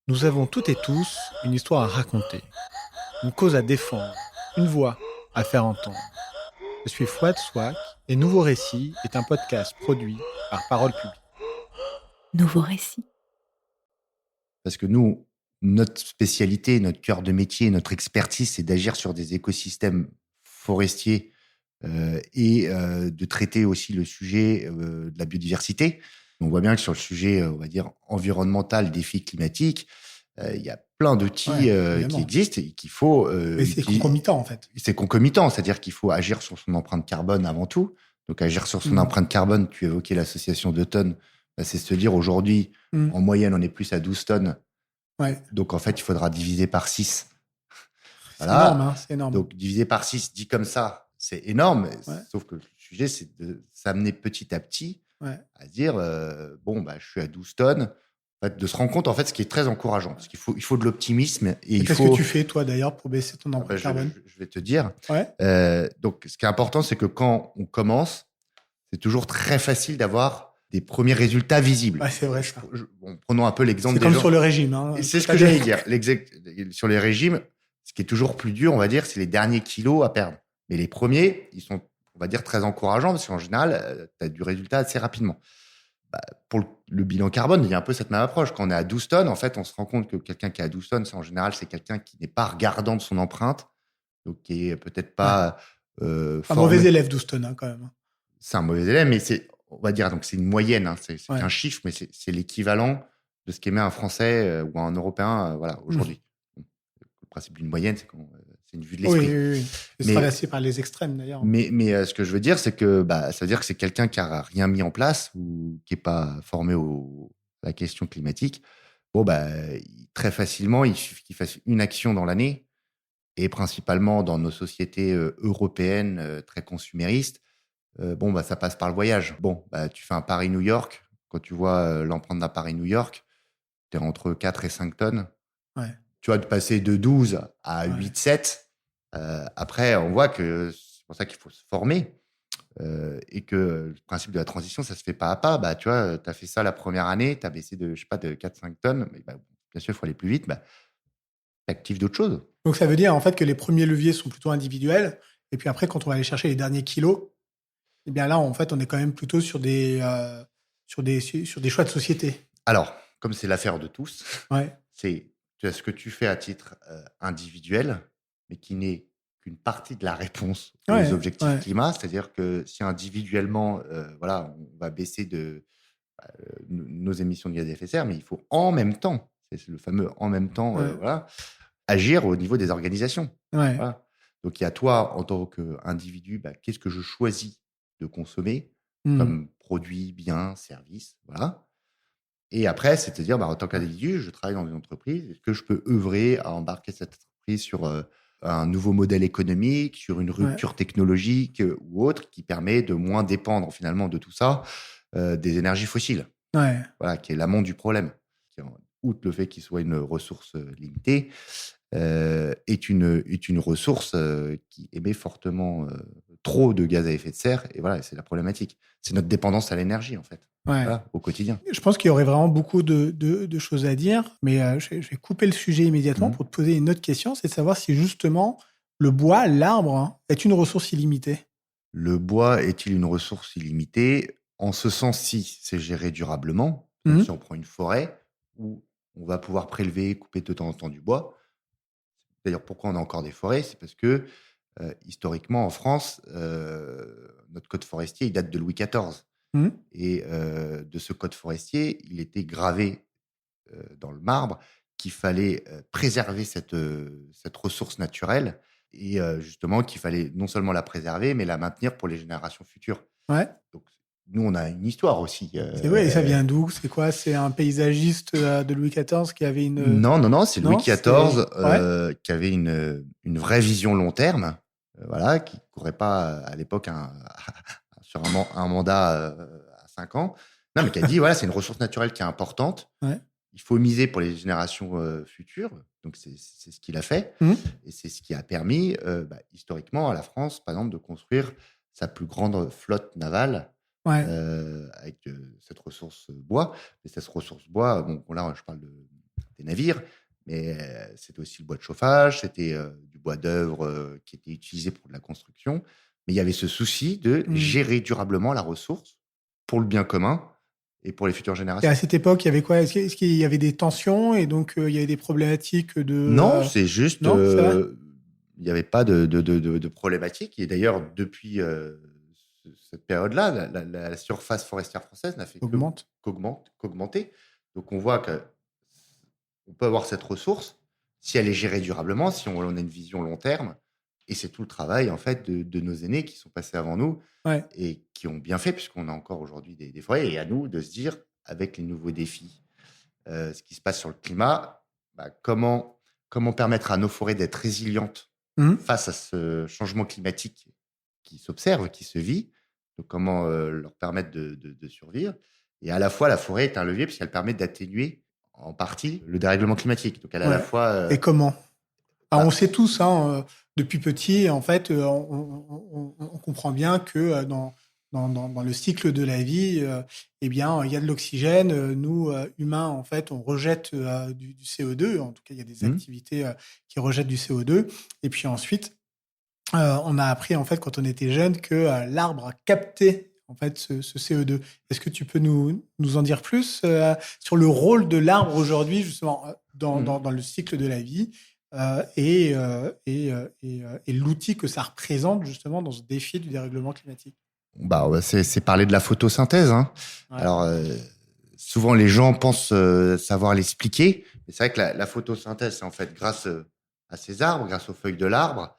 Nous avons toutes et tous une histoire à raconter, une cause à défendre, une voix à faire entendre. Je suis Fouad Souak et Nouveau Récit est un podcast produit par Parole Publique. Nouveau récit. Parce que nous, notre spécialité, notre cœur de métier, notre expertise, c'est d'agir sur des écosystèmes forestiers et de traiter aussi le sujet de la biodiversité. On voit bien que sur le sujet, on va dire, environnemental, défi climatique, il y a plein d'outils Ouais, qui évidemment. existent et qu'il faut Mais c'est concomitant en fait. c'est concomitant, c'est-à-dire qu'il faut agir sur son empreinte carbone avant tout. Donc, agir sur son Mm. empreinte carbone, tu évoquais l'association de tonnes, c'est se dire aujourd'hui, Mm. en moyenne, on est plus à 12 tonnes. Ouais. Donc, en fait, il faudra diviser par 6. C'est énorme, Voilà. hein, c'est énorme. Donc, diviser par 6, dit comme ça, c'est énorme. Ouais. Sauf que le sujet, c'est de s'amener petit à petit Ouais. à dire, je suis à 12 tonnes. En fait, de se rendre compte, en fait, ce qui est très encourageant. Parce qu'il faut de l'optimisme et Et il qu'est-ce faut. que tu fais toi d'ailleurs pour baisser ton Ah empreinte je, carbone? je vais te dire. Ouais. Donc, ce qui est important, c'est que quand on commence, c'est toujours très facile d'avoir des premiers résultats visibles. Ouais, c'est vrai ça. Prenons un peu l'exemple C'est des comme gens. sur le régime. Hein. Et c'est ce que j'allais dire. Sur les régimes, ce qui est toujours plus dur, on va dire, c'est les derniers kilos à perdre. Mais les premiers, ils sont, on va dire, très encourageants parce qu'en général, tu as du résultat assez rapidement. Pour le bilan carbone, il y a un peu cette même approche. Quand on est à 12 tonnes, en fait, on se rend compte que quelqu'un qui est à 12 tonnes, en général, c'est quelqu'un qui n'est pas regardant de son empreinte, donc qui est peut-être pas Un formé. mauvais élève, 12 tonnes hein, quand même. C'est un mauvais élève, mais on va dire, donc c'est une moyenne, hein, c'est Ouais. qu'un chiffre, mais c'est l'équivalent de ce qu'émet un Français ou un Européen, aujourd'hui. Le principe d'une moyenne, c'est une vue de l'esprit. Oui. C'est Mais- traversé par les extrêmes d'ailleurs. Mais ce que je veux dire, c'est que ça veut dire que c'est quelqu'un qui a rien mis en place ou qui est pas formé à la question climatique. Très facilement, il suffit qu'il fasse une action dans l'année, et principalement dans nos sociétés européennes très consuméristes. Ça passe par le voyage. Tu fais un Paris-New York. Quand tu vois l'empreinte d'un Paris-New York, tu es entre 4 et 5 tonnes. Ouais. Tu vois, de passer de 12 à Ouais. 8-7. Après, on voit que c'est pour ça qu'il faut se former et que le principe de la transition, ça se fait pas à pas. Tu vois, tu as fait ça la première année, tu as baissé de 4-5 tonnes. Mais bien sûr, il faut aller plus vite. Tu actives d'autres choses. Donc ça veut dire en fait que les premiers leviers sont plutôt individuels, et puis après quand on va aller chercher les derniers kilos, eh bien là en fait on est quand même plutôt sur des choix de société. Alors, comme c'est l'affaire de tous, Ouais. c'est ce que tu fais à titre individuel, mais qui n'est qu'une partie de la réponse aux Ouais, objectifs ouais. climat. C'est-à-dire que si individuellement, on va baisser nos émissions de gaz à effet de serre, mais il faut en même temps, c'est le fameux en même temps, Ouais. agir au niveau des organisations. Ouais. Voilà. Donc, il y a toi, en tant qu'individu, qu'est-ce que je choisis de consommer comme produit, bien, service, voilà. Et après, c'est de se dire, en tant qu'individu, je travaille dans une entreprise. Est-ce que je peux œuvrer à embarquer cette entreprise sur un nouveau modèle économique, sur une rupture technologique ou autre qui permet de moins dépendre finalement de tout ça, des énergies fossiles. Ouais. Voilà, qui est l'amont du problème. Outre le fait qu'il soit une ressource limitée, est une ressource qui émet fortement trop de gaz à effet de serre. Et voilà, c'est la problématique. C'est notre dépendance à l'énergie, en fait, Ouais. voilà, au quotidien. Je pense qu'il y aurait vraiment beaucoup de choses à dire, mais je vais couper le sujet immédiatement pour te poser une autre question, c'est de savoir si justement le bois, l'arbre, est une ressource illimitée. Le bois est-il une ressource illimitée? En ce sens, si c'est géré durablement. Si on prend une forêt où on va pouvoir prélever, couper de temps en temps du bois. D'ailleurs, pourquoi on a encore des forêts? C'est parce que, historiquement, en France, notre code forestier, il date de Louis XIV. Et de ce code forestier, il était gravé dans le marbre qu'il fallait préserver cette ressource naturelle et justement qu'il fallait non seulement la préserver, mais la maintenir pour les générations futures. Ouais. Donc, nous, on a une histoire aussi. C'est vrai, et ça vient d'où? C'est quoi? C'est un paysagiste de Louis XIV qui avait une... Non, c'est Louis Non, XIV ouais. qui avait une vraie vision long terme, voilà, qui courait pas à l'époque sur un mandat à 5 ans. Non, mais qui a dit, voilà, c'est une ressource naturelle qui est importante. Ouais. Il faut miser pour les générations futures. Donc, c'est ce qu'il a fait. Et c'est ce qui a permis, historiquement, à la France, par exemple, de construire sa plus grande flotte navale Ouais. avec cette ressource bois. Et cette ressource bois, là, je parle des navires, mais c'était aussi le bois de chauffage, c'était du bois d'œuvre qui était utilisé pour de la construction. Mais il y avait ce souci de gérer durablement la ressource pour le bien commun et pour les futures Et générations. à cette époque, il y avait quoi? Est-ce qu'il y avait des tensions et donc il y avait des problématiques de... Non, c'est juste, Non, c'est vrai il n'y avait pas de problématique. Et d'ailleurs, depuis cette période-là, la surface forestière française n'a fait Augmente. qu'augmenter. Donc on voit qu'on peut avoir cette ressource si elle est gérée durablement, si on a une vision long terme. Et c'est tout le travail en fait de nos aînés qui sont passés avant nous Ouais. et qui ont bien fait, puisqu'on a encore aujourd'hui des forêts. Et à nous de se dire, avec les nouveaux défis, ce qui se passe sur le climat, comment permettre à nos forêts d'être résilientes face à ce changement climatique qui s'observe, qui se vit. Donc, comment leur permettre de survivre. Et à la fois, la forêt est un levier puisqu'elle permet d'atténuer en partie le dérèglement climatique. Donc, elle a à la fois... Et comment? On sait tous, depuis petit, en fait, on comprend bien que dans le cycle de la vie, eh bien, il y a de l'oxygène. Nous, humains, en fait, on rejette du CO2. En tout cas, il y a des activités qui rejettent du CO2. Et puis ensuite, on a appris, en fait, quand on était jeune, que l'arbre a capté en fait ce CO2. Est-ce que tu peux nous en dire plus sur le rôle de l'arbre aujourd'hui, justement, dans le cycle de la vie? Et l'outil que ça représente justement dans ce défi du dérèglement climatique. C'est parler de la photosynthèse. Ouais. Alors, souvent les gens pensent savoir l'expliquer, mais c'est vrai que la photosynthèse, c'est en fait grâce à ces arbres, grâce aux feuilles de l'arbre,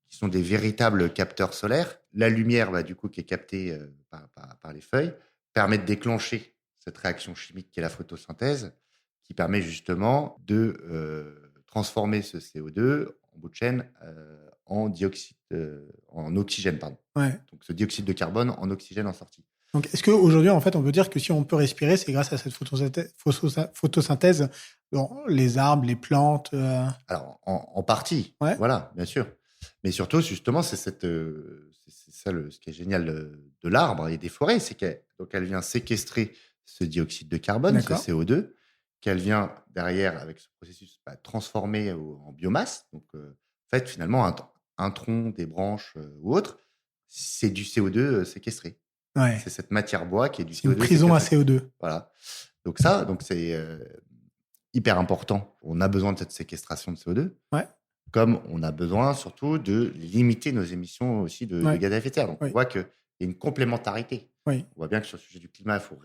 qui sont des véritables capteurs solaires. La lumière, du coup, qui est captée par les feuilles, permet de déclencher cette réaction chimique qui est la photosynthèse, qui permet justement de transformer ce CO2 en bout de chaîne en oxygène, pardon. Ouais. Donc ce dioxyde de carbone en oxygène en sortie. Donc est-ce qu'aujourd'hui, en fait, on peut dire que si on peut respirer, c'est grâce à cette photosynthèse dans les arbres, les plantes Alors en partie, voilà, bien sûr. Mais surtout, justement, c'est ça ce qui est génial de l'arbre et des forêts, c'est qu'elle vient séquestrer ce dioxyde de carbone, ce CO2, qu'elle vient derrière, avec ce processus, transformer en biomasse. Donc, en fait, finalement, un tronc, des branches ou autre, c'est du CO2 séquestré. Ouais. C'est cette matière bois qui est du CO2. C'est une prison séquestré. à CO2. Voilà. Donc c'est hyper important. On a besoin de cette séquestration de CO2. Ouais. Comme on a besoin surtout de limiter nos émissions aussi de gaz à effet de serre. Donc, on voit qu'il y a une complémentarité. Oui. On voit bien que sur le sujet du climat, il faut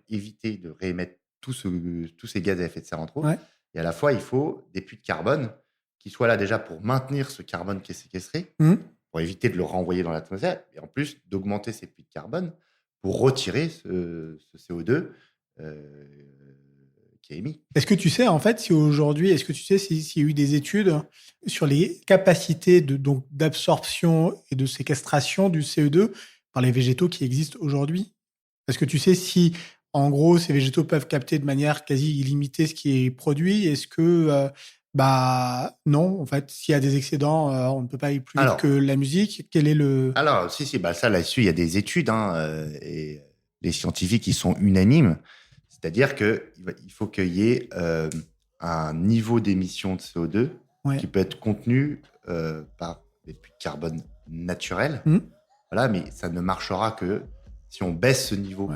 éviter de réémettre tous ces gaz à effet de serre entre eux. Et à la fois, il faut des puits de carbone qui soient là déjà pour maintenir ce carbone qui est séquestré, pour éviter de le renvoyer dans l'atmosphère, et en plus d'augmenter ces puits de carbone pour retirer ce CO2 qui est émis. Est-ce que tu sais, en fait, s'il y a eu des études sur les capacités d'absorption et de séquestration du CO2 par les végétaux qui existent aujourd'hui? Est-ce que tu sais si, en gros, ces végétaux peuvent capter de manière quasi illimitée ce qui est produit? Est-ce que, non, en fait, s'il y a des excédents, on ne peut pas aller plus vite que la musique? Quel est le... Alors, ça, là-dessus, il y a des études, et les scientifiques, ils sont unanimes. C'est-à-dire qu'il faut qu'il y ait un niveau d'émission de CO2 qui peut être contenu par des puits de carbone naturels. Voilà, mais ça ne marchera que si on baisse ce niveau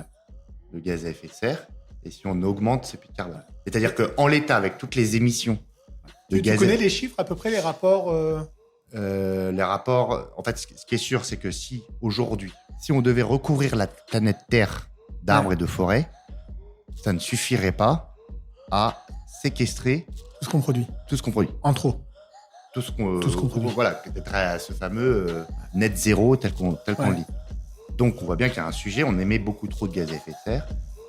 de gaz à effet de serre et si on augmente ces puits de carbone. C'est-à-dire qu'en l'état, avec toutes les émissions de gaz... Tu connais les chiffres, à peu près, les rapports Les rapports... En fait, ce qui est sûr, c'est que si aujourd'hui, si on devait recouvrir la planète Terre d'arbres et de forêts, ça ne suffirait pas à séquestrer tout ce qu'on produit. En trop. Tout ce qu'on produit. Voilà, d'être à ce fameux net zéro tel qu'on le dit. Donc, on voit bien qu'il y a un sujet, on émet beaucoup trop de gaz à effet de serre.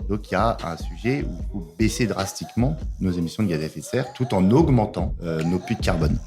Donc, il y a un sujet où il faut baisser drastiquement nos émissions de gaz à effet de serre tout en augmentant nos puits de carbone.